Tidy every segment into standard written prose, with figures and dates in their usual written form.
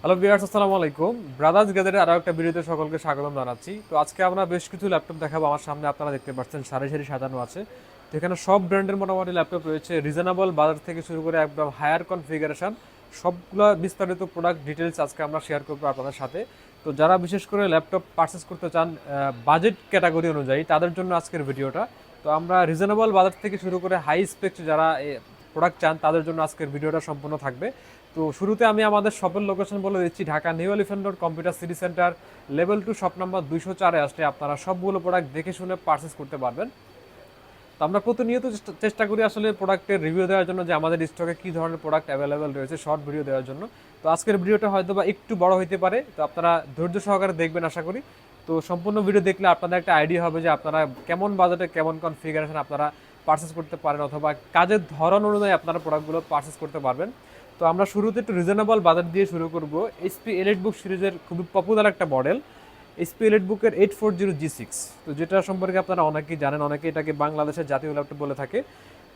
Hello viewers, আসসালামু আলাইকুম। Brothers গ্যাজেটের আরও একটা ভিডিওতে সকলকে স্বাগতম জানাচ্ছি। তো আজকে আমরা বেশ কিছু ল্যাপটপ দেখাবো। আমার সামনে আপনারা দেখতে পাচ্ছেন সারি সারি সাজানো আছে। তো এখানে সব ব্র্যান্ডের মোটামুটি ল্যাপটপ রয়েছে, রিজনেবল বাজার থেকে শুরু করে একদম হায়ার কনফিগারেশন। সবগুলো বিস্তারিত প্রোডাক্ট ডিটেলস আজকে আমরা শেয়ার করবো আপনাদের সাথে। তো যারা বিশেষ করে ল্যাপটপ পারচেস করতে চান বাজেট ক্যাটাগরি অনুযায়ী, তাদের জন্য আজকের ভিডিওটা। তো আমরা রিজনেবল বাজার থেকে শুরু করে হাই স্পেক যারা প্রোডাক্ট চান তাদের জন্য আজকের ভিডিওটা সম্পূর্ণ থাকবে। তো শুরুতে আমি আমাদের শপের লোকেশন বলে দিচ্ছি, Dhaka new elephant road computer city centre, level 2, shop number 204-এ আসলে আপনারা সবগুলো প্রোডাক্ট দেখে শুনে পারচেস করতে পারবেন। তো আমরা প্রতিনিয়ত চেষ্টা করি আসলে প্রোডাক্টের রিভিউ দেওয়ার জন্য, যে আমাদের স্টকে কী ধরনের প্রোডাক্ট অ্যাভেলেবেল রয়েছে, শর্ট ভিডিও দেওয়ার জন্য। তো আজকের ভিডিওটা হয়তো বা একটু বড় হতে পারে, তো আপনারা ধৈর্য সহকারে দেখবেন আশা করি। তো সম্পূর্ণ ভিডিও দেখলে আপনাদের একটা আইডিয়া হবে যে আপনারা কেমন বাজেটে কেমন কনফিগারেশন আপনারা পারচেস করতে পারেন, অথবা কাজের ধরন অনুযায়ী আপনারা প্রোডাক্টগুলো পারচেস করতে পারবেন। তো আমরা শুরুতে একটু রিজনেবল বাজেট দিয়ে শুরু করব। এইচপি এলিটবুক সিরিজের খুবই পপুলার একটা মডেল, এইচপি এলিটবুকের 840G6। তো যেটা সম্পর্কে আপনারা অনেকেই জানেন, অনেকে এটাকে বাংলাদেশের জাতীয় ল্যাপটপ বলে থাকে।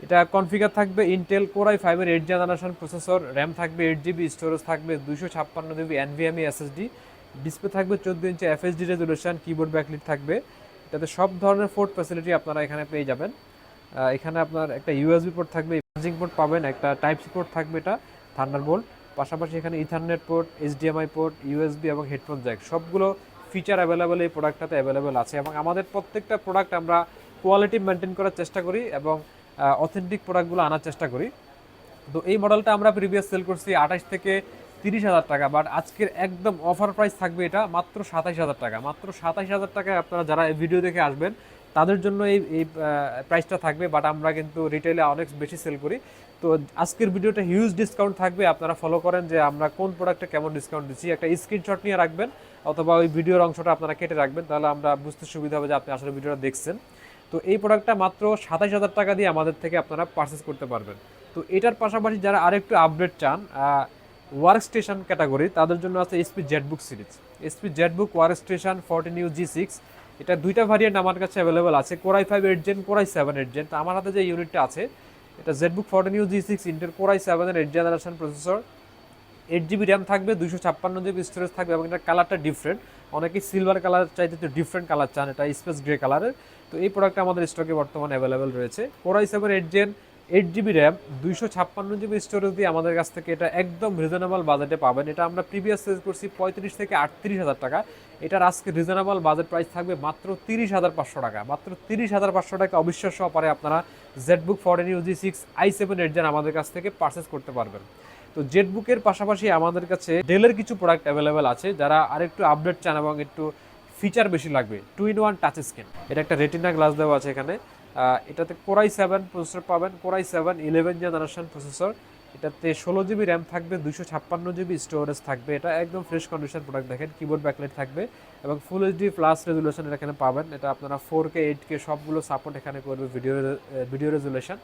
এটা কনফিগার থাকবে ইন্টেল কোর i5-এর 8 জেনারেশন প্রসেসর, র্যাম থাকবে 8GB, স্টোরেজ থাকবে 256GB NVMe SSD, ডিসপ্লে থাকবে 14 ইঞ্চি FHD রেজুলেশন, কিবোর্ড ব্যাকলিট থাকবে। এটাতে সব ধরনের পোর্ট ফ্যাসিলিটি আপনারা এখানে পেয়ে যাবেন। এখানে আপনার একটা ইউএসবি পোর্ট থাকবে, চার্জিং পোর্ট পাবেন, একটা টাইপ সি পোর্ট থাকবে, এটা থান্ডারবোল্ট। পাশাপাশি এখানে ethernet port, HDMI port, USB এবং হেডফোন জ্যাক, সবগুলো ফিচার অ্যাভেলেবেল এই প্রোডাক্টটাতে অ্যাভেলেবেল আছে। এবং আমাদের প্রত্যেকটা প্রোডাক্ট আমরা কোয়ালিটি মেনটেন করার চেষ্টা করি এবং অথেন্টিক প্রোডাক্টগুলো আনার চেষ্টা করি। তো এই মডেলটা আমরা প্রিভিয়াস সেল করছি 28 থেকে 30 হাজার টাকা, বাট আজকের একদম অফার প্রাইস থাকবে এটা মাত্র 27 হাজার টাকা। মাত্র 27 হাজার টাকায় আপনারা যারা এই ভিডিও দেখে আসবেন তাদের জন্য এই এই প্রাইসটা থাকবে, বাট আমরা কিন্তু রিটেলে অনেক বেশি সেল করি। তো আজকের ভিডিওটা হিউজ ডিসকাউন্ট থাকবে, আপনারা ফলো করেন যে আমরা কোন প্রোডাক্টে কেমন ডিসকাউন্ট দিচ্ছি। একটা স্ক্রিনশট নিয়ে রাখবেন, অথবা ওই ভিডিওর অংশটা আপনারা কেটে রাখবেন, তাহলে আমরা বুঝতে সুবিধা হবে যে আপনি আসলে ভিডিওটা দেখছেন। তো এই প্রোডাক্টটা মাত্র 27 হাজার টাকা দিয়ে আমাদের থেকে আপনারা পারচেস করতে পারবেন। তো এটার পাশাপাশি যারা আরেকটু আপডেট চান ওয়ার্ক স্টেশন ক্যাটাগরি, তাদের জন্য আছে HP Jetbook series. HP Jetbook work station 14U G6। এটা দুইটা ভ্যারিয়েন্ট আমার কাছে অ্যাভেলেবেল আছে, core i5 8 gen, core i7 8 gen. তো আমার হাতে যে ইউনিটটা আছে এটা Jetbook 14U G6 Intel core i7 এর 8 জেনারেশন প্রসেসর, 8GB র্যাম থাকবে, 256GB স্টোরেজ থাকবে, এবং এটা কালারটা ডিফারেন্ট। অনেকেই সিলভার কালার চাইতে একটু ডিফারেন্ট কালার চান, এটা স্পেস গ্রে কালারের। তো এই প্রোডাক্টটা আমাদের স্টকে বর্তমানে অ্যাভেলেবেল রয়েছে। Core i7 8 gen, 8GB RAM, 256GB storage দিয়ে আমাদের কাছ থেকে এটা একদম রিজনেবল বাজেটে পাবেন। এটা আমরা প্রিভিয়াস সেল করছি 35 থেকে 38 হাজার টাকা। এটার আজকে রিজনেবল বাজেট প্রাইস থাকবে মাত্র 30,500 টাকা। মাত্র 30,500 টাকা অবিশ্বাস্য অফারে আপনারা Jetbook 14U G6 i7 8 gen আমাদের কাছ থেকে পারচেস করতে পারবেন। তো জেটবুকের পাশাপাশি আমাদের কাছে ডেলের কিছু প্রোডাক্ট অ্যাভেলেবেল আছে, যারা আরেকটু আপডেট চান এবং একটু ফিচার বেশি লাগবে। 2-in-1 টাচ স্ক্রিন, এটা একটা রেটিনা গ্লাস দেওয়া আছে এখানে। এটাতে কোর i7 প্রসেসর পাবেন, কোর i7 11 জেনারেশন প্রসেসর। এটাতে 16GB র্যাম থাকবে, 256GB স্টোরেজ থাকবে। এটা একদম ফ্রেশ কন্ডিশন প্রোডাক্ট, দেখেন কিবোর্ড ব্যাকলাইট থাকবে এবং ফুল এইচডি প্লাস রেজুলেশন এখানে পাবেন। এটা আপনারা 4K 8K সবগুলো সাপোর্ট এখানে করবে, ভিডিও রেজুলেশন।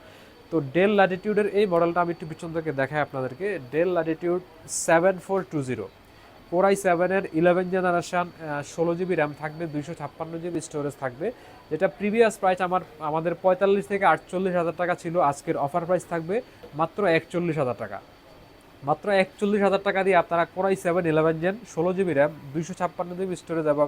তো ডেল ল্যাটিটিউডের এই মডেলটা আমি একটু পিছন থেকে দেখাই আপনাদেরকে। ডেল ল্যাটিটিউড 7420, কোর i7 এর 11 জেনারেশন, 16GB র্যাম থাকবে, 256GB স্টোরেজ থাকবে। যেটা প্রিভিয়াস প্রাইস আমাদের 45 থেকে 48 হাজার টাকা ছিল, আজকের অফার প্রাইস থাকবে মাত্র 41 হাজার টাকা। মাত্র 41 হাজার টাকা দিয়ে আপনারা core i7 11 gen, 16GB RAM, 256GB storage এবং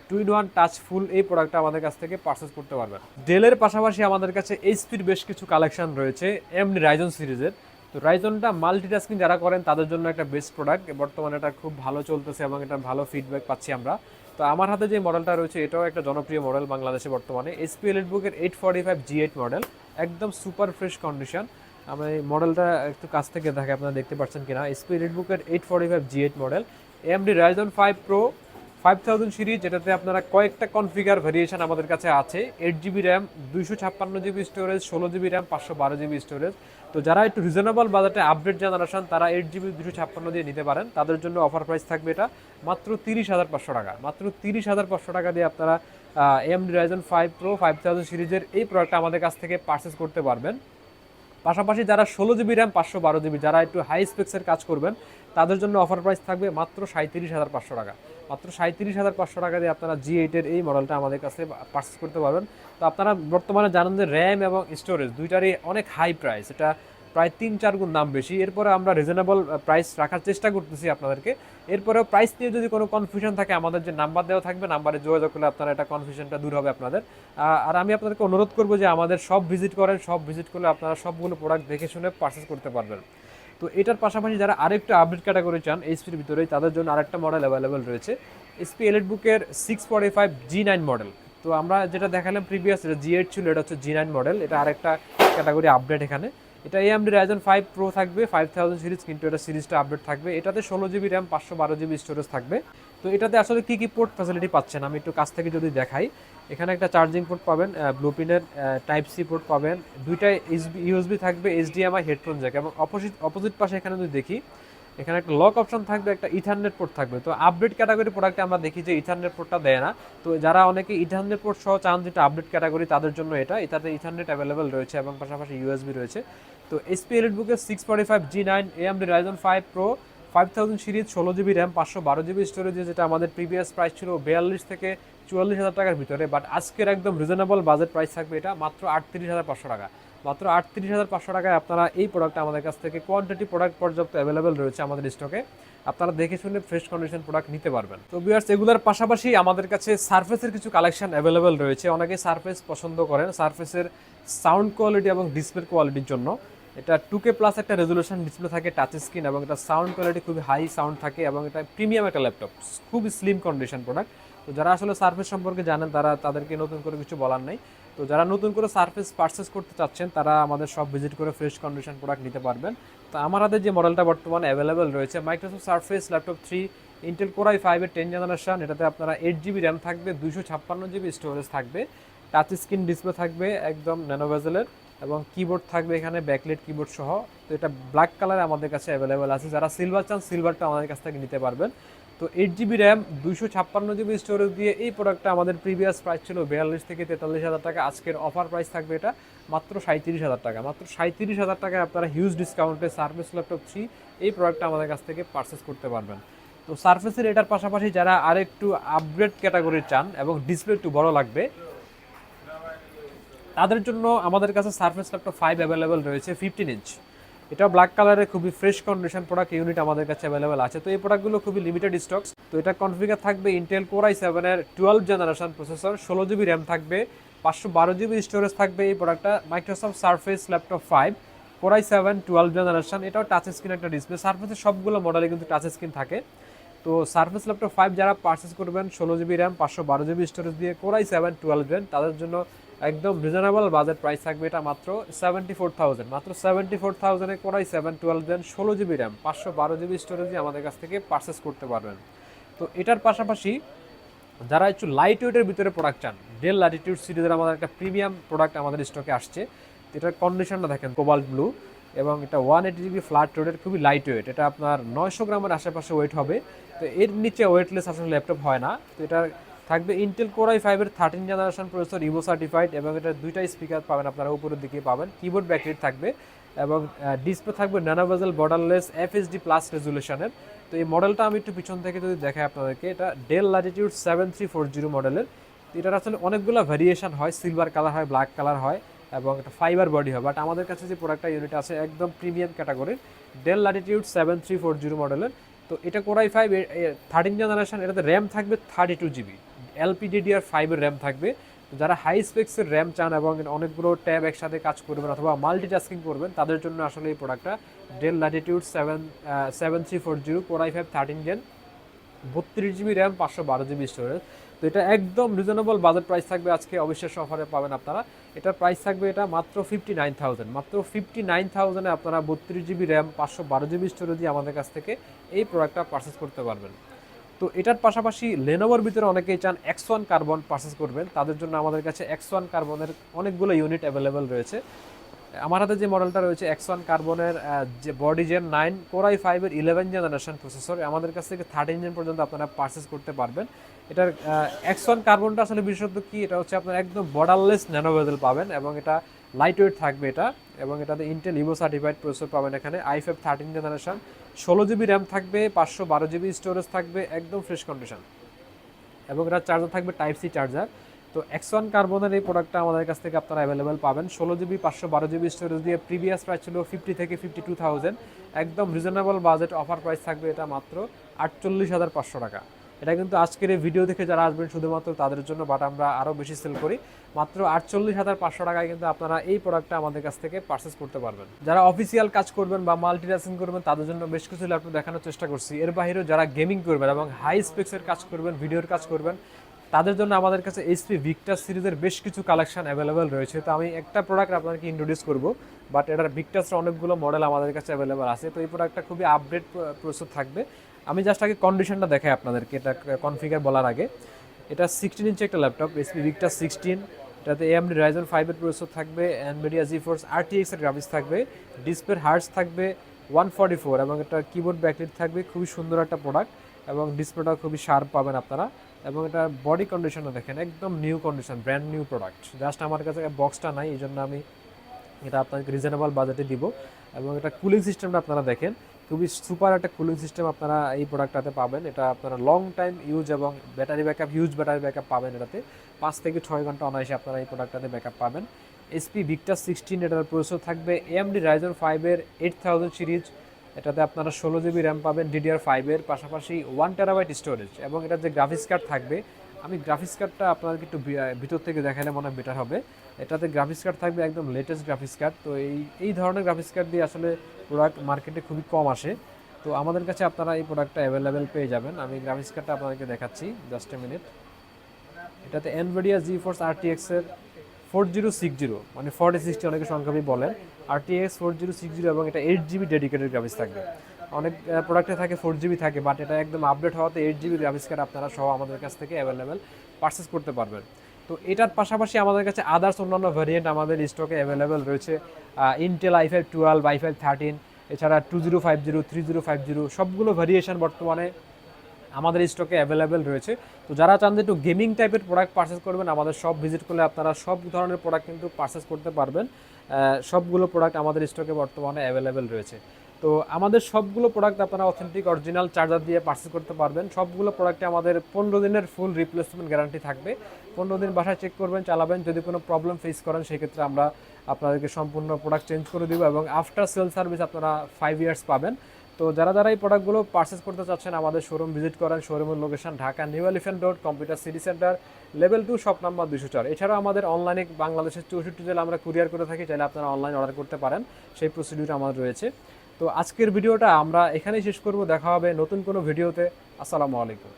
2-in-1 টাচ ফুল এই প্রোডাক্টটা আমাদের কাছ থেকে পারচেস করতে পারবেন। ডেলের পাশাপাশি আমাদের কাছে এইচপির বেশ কিছু কালেকশন রয়েছে এমডি রাইজন সিরিজের। তো রাইজনটা মাল্টিটাস্কিং যারা করেন তাদের জন্য একটা বেস্ট প্রোডাক্ট, বর্তমানে এটা খুব ভালো চলতেছে এবং এটা ভালো ফিডব্যাক পাচ্ছি আমরা। তো আমার হাতে যে মডেলটা রয়েছে এটাও একটা জনপ্রিয় মডেল বাংলাদেশে বর্তমানে, এইচপি এলিটবুকের 845G8 মডেল, একদম সুপার ফ্রেশ কন্ডিশন। আমি এই মডেলটা একটু কাছ থেকে দেখে আপনারা দেখতে পাচ্ছেন কিনা। এইচপি এলিটবুকের 845G8 model, AMD Ryzen 5 pro 5000 series, যেটাতে আপনারা কয়েকটা কনফিগার ভেরিয়েশন আমাদের কাছে আছে। 8GB RAM, 256GB storage, 16GB RAM, 512GB storage. তো যারা একটু রিজনেবল বাজেটে আপডেট জেনারেশন, তারা 8GB 256 দিয়ে নিতে পারেন। তাদের জন্য অফার প্রাইস থাকবে এটা মাত্র 30,500 টাকা। মাত্র 30,500 টাকা দিয়ে আপনারা এএমডি রাইজন 5 প্রো 5000 সিরিজের এই প্রোডাক্টটা আমাদের কাছ থেকে পারচেস করতে পারবেন। পাশাপাশি যারা 16GB র্যাম, 512GB, যারা একটু হাই স্পেক্সের কাজ করবেন, তাদের জন্য অফার প্রাইস থাকবে মাত্র 37,500 টাকা। মাত্র 37,500 টাকা দিয়ে আপনারা G8 এর এই মডেলটা আমাদের কাছে পারচেস করতে পারবেন। তো আপনারা বর্তমানে জানেন যে র্যাম এবং স্টোরেজ দুইটারই অনেক হাই প্রাইস। এটা প্রায় 3-4 গুণ দাম বেশি। এরপরে আমরা রিজনেবল প্রাইস রাখার চেষ্টা করতেছি আপনাদেরকে। এরপরেও প্রাইস নিয়ে যদি কোনো কনফিউশন থাকে, আমাদের যে নাম্বার দেওয়া থাকবে, নাম্বারে যোগাযোগ করলে আপনারা এটা কনফিউশনটা দূর হবে আপনাদের। আর আমি আপনাদেরকে অনুরোধ করবো যে আমাদের সব ভিজিট করেন, সব ভিজিট করলে আপনারা সবগুলো প্রোডাক্ট দেখে শুনে পারচেস করতে পারবেন। তো এটার পাশাপাশি যারা আরেকটু আপডেট ক্যাটাগরি চান এইচপির ভিতরেই, তাদের জন্য আরেকটা মডেল অ্যাভেলেবেল রয়েছে, এইচপি এলিট বুকের 645 G9 মডেল। তো আমরা যেটা দেখালাম প্রিভিয়াস, এটা G8 ছিল, এটা হচ্ছে G9 মডেল। এটা আরেকটা ক্যাটাগরি আপডেট এখানে। এটা AMD Ryzen 5 Pro থাকবে 5000 সিরিজ, কিন্তু এটা সিরিজটা আপডেট থাকবে। এটাতে 16GB র্যাম, 512GB স্টোরেজ থাকবে। তো এটাতে আসলে কি কি পোর্ট ফ্যাসিলিটি পাচ্ছেন আমি একটু কাছ থেকে যদি দেখাই। এখানে একটা চার্জিং পোর্ট পাবেন, ব্লুপিনের টাইপ সি পোর্ট পাবেন, দুইটা ইউএসবি থাকবে, HDMI হেডফোন জ্যাক, এবং অপোজিট পাশে এখানে যদি দেখি, এখানে একটা লক অপশন থাকবে, একটা ইথারনেট পোর্ট থাকবে। তো আপডেট ক্যাটাগরি প্রোডাক্টে আমরা দেখি যে ইথারনেট পোর্টটা দেয় না। তো যারা অনেকে ইথারনেট পোর্ট সহ চান যেটা আপডেট ক্যাটাগরি, তাদের জন্য এটাতে ইথারনেট অ্যাভেলেবেল রয়েছে এবং পাশাপাশি ইউএসবি রয়েছে। তো এইচপি এলিট বুকের 645 G9 AMD Ryzen 5 Pro 5000 series, 16GB RAM, 512GB storage, যেটা আমাদের প্রিভিয়াস প্রাইস ছিল 42 থেকে 44,000 টাকার ভিতরে, বাট আজকের একদম রিজনেবল বাজেট প্রাইস থাকবে এটা মাত্র 38,500 টাকা। মাত্র 38,500 টাকায় আপনারা এই প্রোডাক্টটা আমাদের কাছ থেকে, কোয়ান্টিটি প্রোডাক্ট পর্যাপ্ত অ্যাভেলেবেল রয়েছে আমাদের স্টকে, আপনারা দেখে শুনে ফ্রেশ কন্ডিশন প্রোডাক্ট নিতে পারবেন। তো ভিউয়ার্স, এগুলোর পাশাপাশি আমাদের কাছে সারফেসের কিছু কালেকশন অ্যাভেলেবেল রয়েছে। অনেকে সারফেস পছন্দ করেন সারফেসের সাউন্ড কোয়ালিটি এবং ডিসপ্লে কোয়ালিটির জন্য। এটা 2K প্লাস একটা রেজুলেশন ডিসপ্লে থাকে, টাচ স্ক্রিন, এবং এটা সাউন্ড কোয়ালিটি খুবই হাই সাউন্ড থাকে, এবং এটা প্রিমিয়াম একটা ল্যাপটপ, খুবই স্লিম কন্ডিশন প্রোডাক্ট। তো যারা আসলে সারফেস সম্পর্কে জানেন, তাদেরকে নতুন করে কিছু বলার নেই। তো যারা নতুন করে সারফেস পারচেস করতে চাচ্ছেন, তারা আমাদের সব ভিজিট করে ফ্রেশ কন্ডিশন প্রোডাক্ট নিতে পারবেন। তো আমার হাতে যে মডেলটা বর্তমানে অ্যাভেলেবেল রয়েছে, Microsoft surface laptop 3 Intel core i5 এর 10 জেনারেশন। এটাতে আপনারা 8GB র্যাম থাকবে, 256GB স্টোরেজ থাকবে, টাচ স্ক্রিন ডিসপ্লে থাকবে একদম ন্যানো বেজেলের, এবং কিবোর্ড থাকবে এখানে ব্যাকলাইট কিবোর্ড সহ। তো এটা ব্ল্যাক কালারে আমাদের কাছে অ্যাভেলেবেল আছে। যারা সিলভার চান, সিলভারটা আমাদের কাছ থেকে নিতে পারবেন। তো 8GB র্যাম, 256GB স্টোরেজ দিয়ে এই প্রোডাক্টটা আমাদের প্রিভিয়াস প্রাইস ছিল 42 থেকে 43,000 টাকা। আজকের অফার প্রাইস থাকবে এটা মাত্র 37,000 টাকা। মাত্র 37,000 টাকায় আপনারা হিউজ ডিসকাউন্টে সারফেস ল্যাপটপ 3 এই প্রোডাক্টটা আমাদের কাছ থেকে পারচেস করতে পারবেন। তো সারফেসের এটার পাশাপাশি যারা আরেকটু আপগ্রেড ক্যাটাগরির চান এবং ডিসপ্লে একটু বড় লাগবে, তাদের জন্য আমাদের কাছে সারফেস ল্যাপটপ 5 অ্যাভেলেবেল রয়েছে 15 ইঞ্চ। এটা ব্ল্যাক কালারের খুবই ফ্রেশ কন্ডিশন প্রোডাক্ট ইউনিট আমাদের কাছে অ্যাভেলেবেল আছে। তো এই প্রোডাক্টগুলো খুবই লিমিটেড স্টকস। তো এটা কনফিগার থাকবে ইন্টেল কোর i7 এর 12 জেনারেশন প্রসেসর, 16GB র্যাম থাকবে, 512GB স্টোরেজ থাকবে। এই প্রোডাক্টটা Microsoft surface laptop 5 core i7 12 generation. এটাও টাচ স্ক্রিন একটা ডিসপ্লে। সারফেসের সবগুলো মডেলে কিন্তু টাচ স্ক্রিন থাকে। তো সারফেস ল্যাপটপ 5 যারা পারচেস করবেন 16GB র্যাম, 512GB স্টোরেজ দিয়ে কোর i7 12 জেন, তাদের জন্য একদম রিজনেবল বাজেট প্রাইস থাকবে এটা মাত্র 74,000। মাত্র 74,000 এ core i7 12 gen, 16GB RAM, 512GB storage দিয়ে আমাদের কাছ থেকে পারচেস করতে পারবেন। তো এটার পাশাপাশি যারা একটু লাইট ওয়েটের ভিতরে প্রোডাক্ট চান, ডেল ল্যাটিটিউড সিরিজের আমাদের একটা প্রিমিয়াম প্রোডাক্ট আমাদের স্টকে আসছে। এটার কন্ডিশনটা দেখেন কোবাল্ট ব্লু, এবং এটা 180GB ফ্ল্যাট রোডের, খুবই লাইট ওয়েট। এটা আপনার 900 গ্রামের আশেপাশে ওয়েট হবে। তো এর নিচে ওয়েটলেস আসলে ল্যাপটপ হয় না। তো এটা থাকবে ইন্টেল কোর i5 এর 13 জেনারেশন প্রসেসর, ইভো সার্টিফাইড, এবং এটা দুইটা স্পিকার পাবেন আপনারা, উপরের দিকে পাবেন, কিবোর্ড ব্যাকলাইট থাকবে, এবং ডিসপ্লে থাকবে nano bezel borderless FHD plus রেজুলেশনের। তো এই মডেলটা আমি একটু পিছন থেকে যদি দেখাই আপনাদেরকে, এটা ডেল ল্যাটিটিউড 7340 মডেলের। তো এটার আসলে অনেকগুলো ভ্যারিয়েশন হয়, সিলভার কালার হয়, ব্ল্যাক কালার হয়, এবং একটা ফাইবার বডি হয়। বাট আমাদের কাছে যে প্রোডাক্টটা ইউনিট আছে একদম প্রিমিয়াম ক্যাটাগরির, ডেল ল্যাটিটিউড 7340 মডেলের। তো এটা কোর i5 13 জেনারেশন। এটাতে র্যাম থাকবে 32GB, LPDDR5 এর র্যাম থাকবে। যারা হাই স্পেক্সের র্যাম চান এবং অনেকগুলো ট্যাব একসাথে কাজ করবেন অথবা মাল্টিটাস্কিং করবেন, তাদের জন্য আসলে এই প্রোডাক্টটা Dell Latitude 7340 Core i5 13 gen, 32GB RAM, 512GB storage. তো এটা একদম রিজনেবল বাজেট প্রাইস থাকবে আজকে, অবিশ্বাস্য অফারে পাবেন আপনারা। এটার প্রাইস থাকবে এটা মাত্র 59,000। মাত্র 59,000-এ আপনারা 32GB র্যাম, 512GB স্টোরেজ দিয়ে আমাদের কাছ থেকে এই প্রোডাক্টটা পারচেস করতে পারবেন। তো এটার পাশাপাশি লেনোভোর ভিতরে অনেকেই চান X1 কার্বন পারচেস করবেন, তাদের জন্য আমাদের কাছে X1 কার্বনের অনেকগুলো ইউনিট অ্যাভেলেবেল রয়েছে। আমার হাতে যে মডেলটা রয়েছে X1 কার্বনের যে বডি জেন 9 কোর i5 এর 11 জেনারেশন প্রসেসর, আমাদের কাছ থেকে 13 জেন পর্যন্ত আপনারা পারচেস করতে পারবেন। এটার X1 কার্বনটা আসলে বিশেষত্ব কি, এটা হচ্ছে আপনার একদম বর্ডারলেস ন্যানো বেজেল পাবেন, এবং এটা লাইট ওয়েট থাকবে এটা, এবং এটাতে ইন্টেল ইভো সার্টিফাইড প্রসেসর পাবেন এখানে, i5 13 জেনারেশন, 16GB র্যাম থাকবে, 512GB স্টোরেজ থাকবে, একদম ফ্রেশ কন্ডিশন, এবং এটা চার্জার থাকবে টাইপ সি চার্জার। তো X1 কার্বনের এই প্রোডাক্টটা আমাদের কাছ থেকে আপনারা অ্যাভেলেবেল পাবেন 16GB 512GB স্টোরেজ দিয়ে। প্রিভিয়াস প্রাইস ছিল 50 থেকে 52,000, একদম রিজনেবল বাজেট অফার প্রাইস থাকবে এটা মাত্র 48,500 টাকা। এটা কিন্তু আজকের এই ভিডিও দেখে যারা আসবেন শুধুমাত্র তাদের জন্য, বাট আমরা আরও বেশি সেল করি। মাত্র 48,500 টাকায় কিন্তু আপনারা এই প্রোডাক্টটা আমাদের কাছ থেকে পারচেস করতে পারবেন। যারা অফিসিয়াল কাজ করবেন বা মাল্টিটাস্কিং করবেন তাদের জন্য বেশ কিছু ল্যাপটপ দেখানোর চেষ্টা করছি। এর বাইরেও যারা গেমিং করবেন এবং হাই স্পেক্সের কাজ করবেন, ভিডিওর কাজ করবেন, তাদের জন্য আমাদের কাছে HP ভিক্টাস সিরিজের বেশ কিছু কালেকশন অ্যাভেলেবেল রয়েছে। তো আমি একটা প্রোডাক্ট আপনাদেরকে ইন্ট্রোডিউস করব, বাট এটার ভিক্টাসের অনেকগুলো মডেল আমাদের কাছে অ্যাভেলেবেল আছে। তো এই প্রোডাক্টটা খুবই আপডেট প্রসেসর থাকবে। আমি জাস্ট আগে কন্ডিশনটা দেখাই আপনাদেরকে, এটা কনফিগার বলার আগে। এটা 16 ইঞ্চি একটা ল্যাপটপ, HP ভিক্টাস 16। এটাতে AMD Ryzen 5 এর প্রসেসর থাকবে, NVIDIA GeForce RTX এর গ্রাফিক্স থাকবে, ডিসপ্লের হার্টস থাকবে 144 এবং এটা কিবোর্ড ব্যাকলাইট থাকবে। খুবই সুন্দর একটা প্রোডাক্ট এবং ডিসপ্লেটাও খুবই শার্প পাবেন আপনারা। এবং এটা বডি কন্ডিশনও দেখেন একদম new condition, brand new product. Just আমার কাছে বক্সটা নাই, এই জন্য আমি এটা আপনাকে রিজনেবল বাজেটে দিব। এবং এটা কুলিং সিস্টেমটা আপনারা দেখেন, খুবই সুপার একটা কুলিং সিস্টেম আপনারা এই প্রোডাক্টটাতে পাবেন। এটা আপনারা লং টাইম ইউজ এবং battery backup, huge battery backup পাবেন এটাতে। 5 থেকে 6 ঘন্টা অনায়াসে আপনারা এই প্রোডাক্টটাতে ব্যাকআপ পাবেন। HP ভিক্টাস 16 এটার প্রসেসর থাকবে AMD Ryzen 5 এর 8000 সিরিজ। এটাতে আপনারা 16GB র্যাম পাবেন DDR5 এর, পাশাপাশি 1TB স্টোরেজ। এবং এটার যে গ্রাফিক্স কার্ড থাকবে, আমি গ্রাফিক্স কার্ডটা আপনাদেরকে একটু ভিতর থেকে দেখালে মনে হয় বেটার হবে। এটাতে গ্রাফিক্স কার্ড থাকবে একদম লেটেস্ট গ্রাফিক্স কার্ড। তো এই ধরনের গ্রাফিক্স কার্ড দিয়ে আসলে প্রোডাক্ট মার্কেটে খুবই কম আসে। তো আমাদের কাছে আপনারা এই প্রোডাক্টটা অ্যাভেলেবেল পেয়ে যাবেন। আমি গ্রাফিক্স কার্ডটা আপনাদেরকে দেখাচ্ছি, জাস্ট এ মিনিট। এটাতে NVIDIA GeForce RTX এর 4060, মানে 4060 অনেকে সংক্ষেপে বলেন, RTX 4060, এবং এটা 8GB ডেডিকেটেড গ্রাফিক্স থাকবে। অনেক প্রোডাক্টে থাকে 4GB থাকে, বাট এটা একদম আপডেট হওয়াতে 8GB গ্রাফিক্স কার্ড আপনারা সহ আমাদের কাছ থেকে অ্যাভেলেবেল পারচেস করতে পারবেন। তো এটার পাশাপাশি আমাদের কাছে আদার্স অন্যান্য ভ্যারিয়েন্ট আমাদের স্টকে অ্যাভেলেবেল রয়েছে। ইন্টেল i5 12, i5 13, এছাড়া 2050, 3050 সবগুলো ভ্যারিয়েশন বর্তমানে আমাদের স্টকে অ্যাভেলেবেল রয়েছে। তো যারা চান যে একটু গেমিং টাইপের প্রোডাক্ট পারচেস করবেন, আমাদের সব ভিজিট করলে আপনারা সব ধরনের প্রোডাক্ট কিন্তু পারচেস করতে পারবেন। সবগুলো প্রোডাক্ট আমাদের স্টকে বর্তমানে অ্যাভেলেবেল রয়েছে। তো আমাদের সবগুলো প্রোডাক্ট আপনারা অথেন্টিক অরিজিনাল চার্জার দিয়ে পারচেস করতে পারবেন। সবগুলো প্রোডাক্টে আমাদের 15 দিনের ফুল রিপ্লেসমেন্ট গ্যারান্টি থাকবে। 15 দিন বাসায় চেক করবেন, চালাবেন, যদি কোনো প্রবলেম ফেস করেন সেক্ষেত্রে আমরা আপনাদেরকে সম্পূর্ণ প্রোডাক্ট চেঞ্জ করে দিব এবং আফটার সেল সার্ভিস আপনারা 5 ইয়ার্স পাবেন। তো যারা এই প্রোডাক্টগুলো পারচেস করতে চাচ্ছেন আমাদের শোরুম ভিজিট করেন। শোরুমের location Dhaka new elephant road, computer city centre, level 2, shop number 204। এছাড়াও আমাদের অনলাইনে বাংলাদেশের 64 জেলা আমরা কুরিয়ার করে থাকি, চাইলে আপনারা অনলাইন অর্ডার করতে পারেন, সেই প্রসিডিউর আমাদের রয়েছে। তো আজকের ভিডিওটা আমরা এখানেই শেষ করব, দেখা হবে নতুন কোনো ভিডিওতে। আসসালামু আলাইকুম।